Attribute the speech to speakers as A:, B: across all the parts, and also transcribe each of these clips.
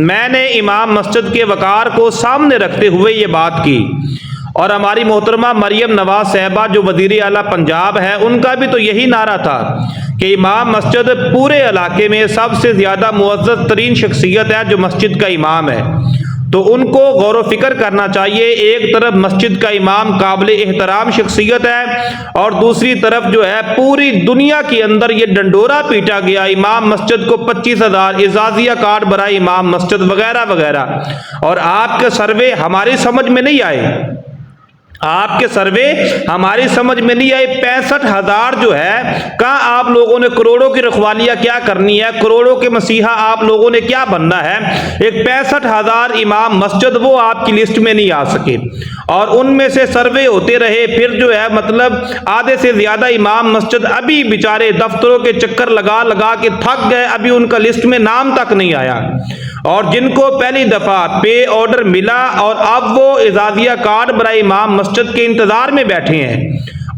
A: मैंने इमाम मस्जिद के वकार को सामने रखते हुए ये बात की और हमारी मोहतरमा मरियम नवाज साहबा जो वजीर आला पंजाब है, उनका भी तो यही नारा था कि इमाम मस्जिद पूरे इलाके में सबसे ज़्यादा मुअज़्ज़ज़ तरीन शख्सियत है जो मस्जिद का इमाम है। तो उनको गौर व फिक्र करना चाहिए। एक तरफ मस्जिद का इमाम काबिल एहतराम शख्सियत है और दूसरी तरफ जो है पूरी दुनिया के अंदर ये डंडोरा पीटा गया इमाम मस्जिद को 25,000 इजाजिया कार्ड बनाए इमाम मस्जिद वगैरह वगैरह, और आपके सर्वे हमारी समझ में नहीं आए, आपके सर्वे हमारी समझ में नहीं आई। 65,000 जो है कहाँ आप लोगों ने करोड़ों की रखवालियां क्या करनी है, करोड़ों के मसीहा आप लोगों ने क्या बनना है। एक 65,000 इमाम मस्जिद वो आपकी लिस्ट में नहीं आ सके और उनमें से सर्वे होते रहे, फिर जो है मतलब आधे से ज्यादा इमाम मस्जिद अभी बेचारे दफ्तरों के चक्कर लगा लगा के थक गए, अभी उनका लिस्ट में नाम तक नहीं आया। और जिनको पहली दफा पे ऑर्डर मिला और अब वो इजाजिया कार्ड बनाए इमाम मस्जिद के इंतजार में बैठे हैं,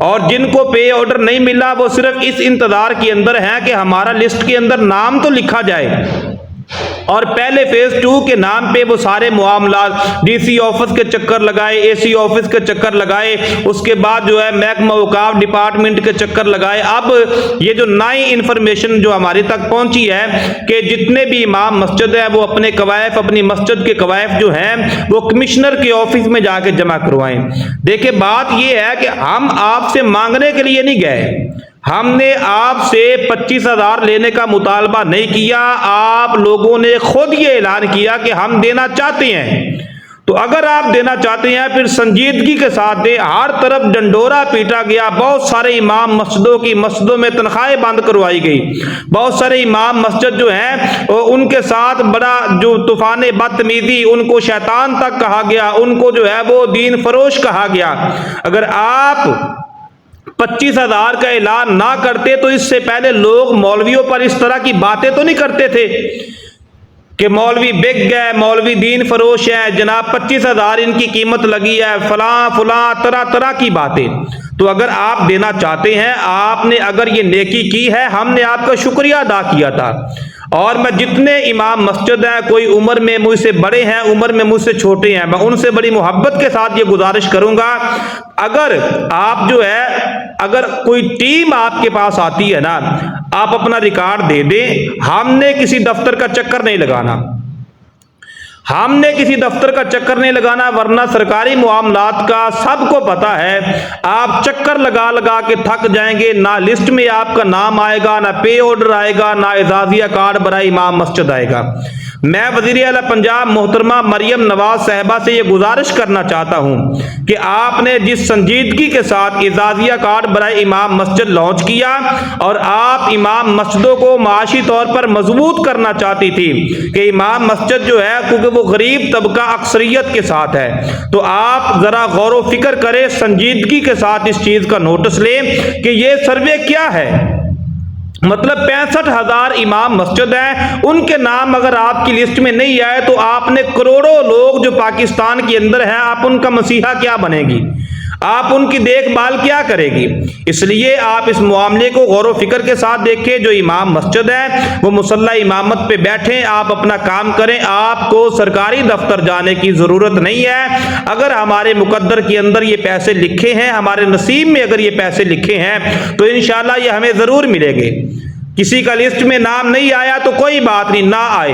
A: और जिनको पे ऑर्डर नहीं मिला वो सिर्फ इस इंतजार के अंदर है कि हमारा लिस्ट के अंदर नाम तो लिखा जाए। और पहले फेज 2 के नाम पे वो सारे मामलात डीसी ऑफिस के चक्कर लगाए, एसी ऑफिस के चक्कर लगाए, उसके बाद जो है महकमा औकाफ डिपार्टमेंट के चक्कर लगाए। अब ये जो नई इंफॉर्मेशन जो हमारे तक पहुंची है कि जितने भी इमाम मस्जिद है वो अपने कवायफ, अपनी मस्जिद के कवायफ जो हैं वो कमिश्नर के ऑफिस में जाके जमा करवाएं। देखिए बात ये है कि हम आपसे मांगने के लिए नहीं गए, हमने आपसे 25,000 लेने का मुतालबा नहीं किया, आप लोगों ने खुद ये ऐलान किया कि हम देना चाहते हैं। तो अगर आप देना चाहते हैं फिर संजीदगी के साथ दें। हर तरफ डंडोरा पीटा गया, बहुत सारे इमाम मस्जिदों में तनख्वाहें बंद करवाई गई, बहुत सारे इमाम मस्जिद जो हैं उनके साथ बड़ा जो तूफान बदतमीजी, उनको शैतान तक कहा गया, उनको जो है वो दीन फरोश कहा गया। अगर आप 25,000 का ऐलान ना करते तो इससे पहले लोग मौलवियों पर इस तरह की बातें तो नहीं करते थे कि मौलवी बिक गए, मौलवी दीन फरोश है, जनाब 25,000 इनकी कीमत लगी है, फलां फलां तरह तरह की बातें। तो अगर आप देना चाहते हैं, आपने अगर ये नेकी की है, हमने आपका शुक्रिया अदा किया था। और मैं जितने इमाम मस्जिद हैं, कोई उम्र में मुझसे बड़े हैं, उम्र में मुझसे छोटे हैं, मैं उनसे बड़ी मोहब्बत के साथ ये गुजारिश करूंगा, अगर आप जो है अगर कोई टीम आपके पास आती है ना, आप अपना रिकॉर्ड दे दें। हमने किसी दफ्तर का चक्कर नहीं लगाना, हमने किसी दफ्तर का चक्कर नहीं लगाना, वरना सरकारी मामलात का सबको पता है, आप चक्कर लगा लगा के थक जाएंगे। ना लिस्ट में आपका नाम आएगा, ना पे ऑर्डर आएगा, ना इजाजिया कार्ड बनाए इमाम मस्जिद आएगा। मैं वज़ीर आला पंजाब मोहतरमा मरियम नवाज साहबा से ये गुजारिश करना चाहता हूं कि आपने जिस संजीदगी के साथ इजाजिया कार्ड बनाए इमाम मस्जिद लॉन्च किया और आप इमाम मस्जिदों को माशी तौर पर मजबूत करना चाहती थी कि इमाम मस्जिद जो है क्योंकि वो गरीब तबका अक्सरियत के साथ है, तो आप जरा गौर व फिक्र करें, संजीदगी के साथ इस चीज का नोटिस लें कि ये सर्वे क्या है। मतलब 65,000 इमाम मस्जिद हैं, उनके नाम अगर आपकी लिस्ट में नहीं आए तो आपने करोड़ों लोग जो पाकिस्तान के अंदर हैं, आप उनका मसीहा क्या बनेगी, आप उनकी देखभाल क्या करेगी। इसलिए आप इस मामले को गौर व फिक्र के साथ देखें। जो इमाम मस्जिद है वो मुसल्ला इमामत पे बैठे, आप अपना काम करें, आपको सरकारी दफ्तर जाने की जरूरत नहीं है। अगर हमारे मुकद्दर के अंदर ये पैसे लिखे हैं, हमारे नसीब में अगर ये पैसे लिखे हैं तो इंशाल्लाह ये हमें जरूर मिलेंगे। किसी का लिस्ट में नाम नहीं आया तो कोई बात नहीं, ना आए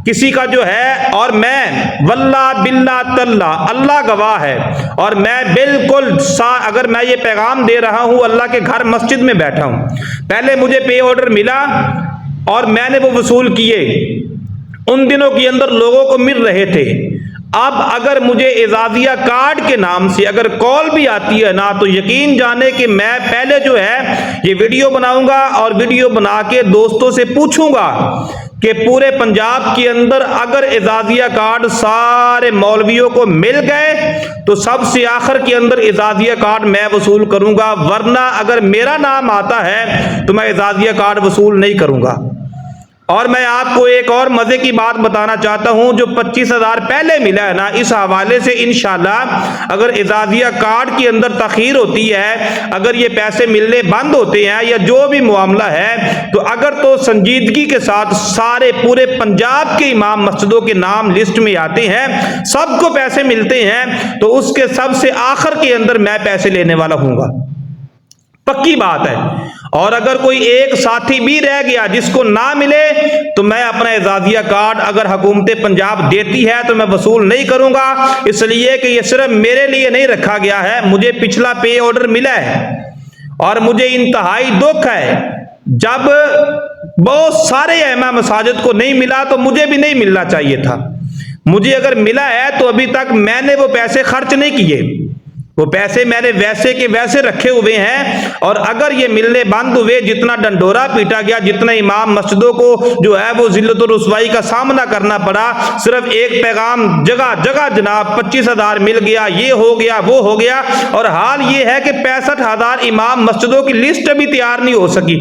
A: किसी का जो है। और मैं वल्ला बिल्ला तल्ला, अल्लाह गवाह है, और मैं बिल्कुल अगर मैं ये पैगाम दे रहा हूं अल्लाह के घर मस्जिद में बैठा हूं, पहले मुझे पे ऑर्डर मिला और मैंने वो वसूल किए, उन दिनों के अंदर लोगों को मिल रहे थे। अब अगर मुझे एजाजिया कार्ड के नाम से अगर कॉल भी आती है ना, तो यकीन जाने कि मैं पहले जो है ये वीडियो बनाऊंगा और वीडियो बना के दोस्तों से पूछूंगा कि पूरे पंजाब के अंदर अगर एजाजिया कार्ड सारे मौलवियों को मिल गए तो सबसे आखिर के अंदर एजाजिया कार्ड मैं वसूल करूंगा, वरना अगर मेरा नाम आता है तो मैं एजाजिया कार्ड वसूल नहीं करूंगा। और मैं आपको एक और मजे की बात बताना चाहता हूं, जो 25,000 पहले मिला है ना, इस हवाले से इंशाल्लाह अगर एजाजिया कार्ड के अंदर तखीर होती है, अगर ये पैसे मिलने बंद होते हैं या जो भी मामला है, तो अगर तो संजीदगी के साथ सारे पूरे पंजाब के इमाम मस्जिदों के नाम लिस्ट में आते हैं, सबको पैसे मिलते हैं, तो उसके सबसे आखिर के अंदर मैं पैसे लेने वाला हूंगा, पक्की बात है। और अगर कोई एक साथी भी रह गया जिसको ना मिले, तो मैं अपना एजाजिया कार्ड अगर हुकूमत पंजाब देती है तो मैं वसूल नहीं करूंगा, इसलिए कि ये सिर्फ मेरे लिए नहीं रखा गया है, मुझे पिछला पे ऑर्डर मिला है और मुझे इंतहाई दुख है जब बहुत सारे अहम मसाजिद को नहीं मिला तो मुझे भी नहीं मिलना चाहिए था। मुझे अगर मिला है तो अभी तक मैंने वो पैसे खर्च नहीं किए, वो पैसे मैंने वैसे के वैसे रखे हुए हैं। और अगर ये मिलने बंद हुए, जितना डंडोरा पीटा गया, जितना इमाम मस्जिदों को जो है वो जिल्लत और रुसवाई का सामना करना पड़ा, सिर्फ एक पैगाम जगह जगह जनाब 25,000 मिल गया, ये हो गया वो हो गया, और हाल ये है कि 65,000 इमाम मस्जिदों की लिस्ट अभी तैयार नहीं हो सकी।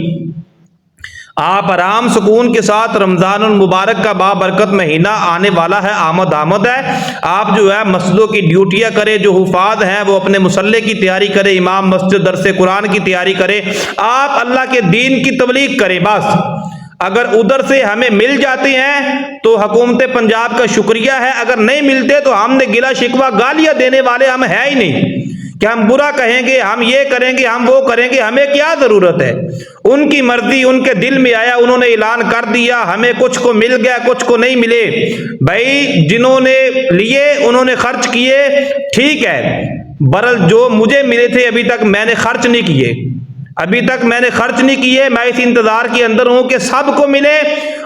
A: आप आराम सुकून के साथ रमजान मुबारक का बाबरकत महीना आने वाला है, आमद है, आप जो है मस्जिदों की ड्यूटियां करें, जो हुफाज हैं वो अपने मुसल्ले की तैयारी करें, इमाम मस्जिद दरसे कुरान की तैयारी करें, आप अल्लाह के दीन की तबलीग करें। बस अगर उधर से हमें मिल जाते हैं तो हुकूमत पंजाब का शुक्रिया है, अगर नहीं मिलते तो हमने गिला शिकवा गालियां देने वाले हम है ही नहीं कि हम बुरा कहेंगे, हम ये करेंगे, हम वो करेंगे, हमें क्या जरूरत है। उनकी मर्जी, उनके दिल में आया, उन्होंने ऐलान कर दिया, हमें कुछ को मिल गया कुछ को नहीं मिले। भाई जिन्होंने लिए उन्होंने खर्च किए, ठीक है, बरल जो मुझे मिले थे अभी तक मैंने खर्च नहीं किए, अभी तक मैंने खर्च नहीं किए। मैं इस इंतजार के अंदर हूं कि सबको मिले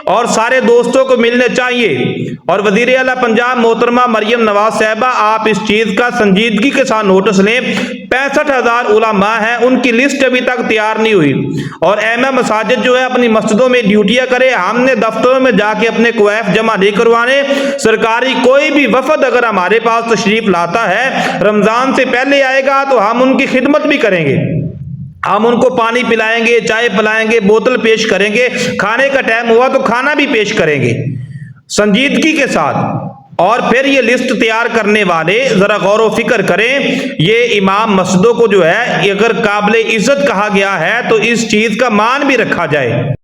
A: और सारे दोस्तों को मिलने चाहिए। और वजीर आला पंजाब मोहतरमा मरियम नवाज साहिबा, आप इस चीज का संजीदगी के साथ नोटिस लें। 65,000 उलमा हैं, उनकी लिस्ट अभी तक तैयार नहीं हुई। और अहम मसाजिद जो है अपनी मस्जिदों में ड्यूटियां करे, हमने दफ्तरों में जाके अपने क्वैफ जमा नहीं करवाने। सरकारी कोई भी वफद अगर हमारे पास तशरीफ लाता है, रमजान से पहले आएगा तो हम उनकी खिदमत भी करेंगे, हम उनको पानी पिलाएंगे, चाय पिलाएंगे, बोतल पेश करेंगे, खाने का टाइम हुआ तो खाना भी पेश करेंगे संजीदगी के साथ। और फिर ये लिस्ट तैयार करने वाले जरा गौर व फिक्र करें, ये इमाम मस्जिदों को जो है अगर काबिल इज्जत कहा गया है तो इस चीज का मान भी रखा जाए।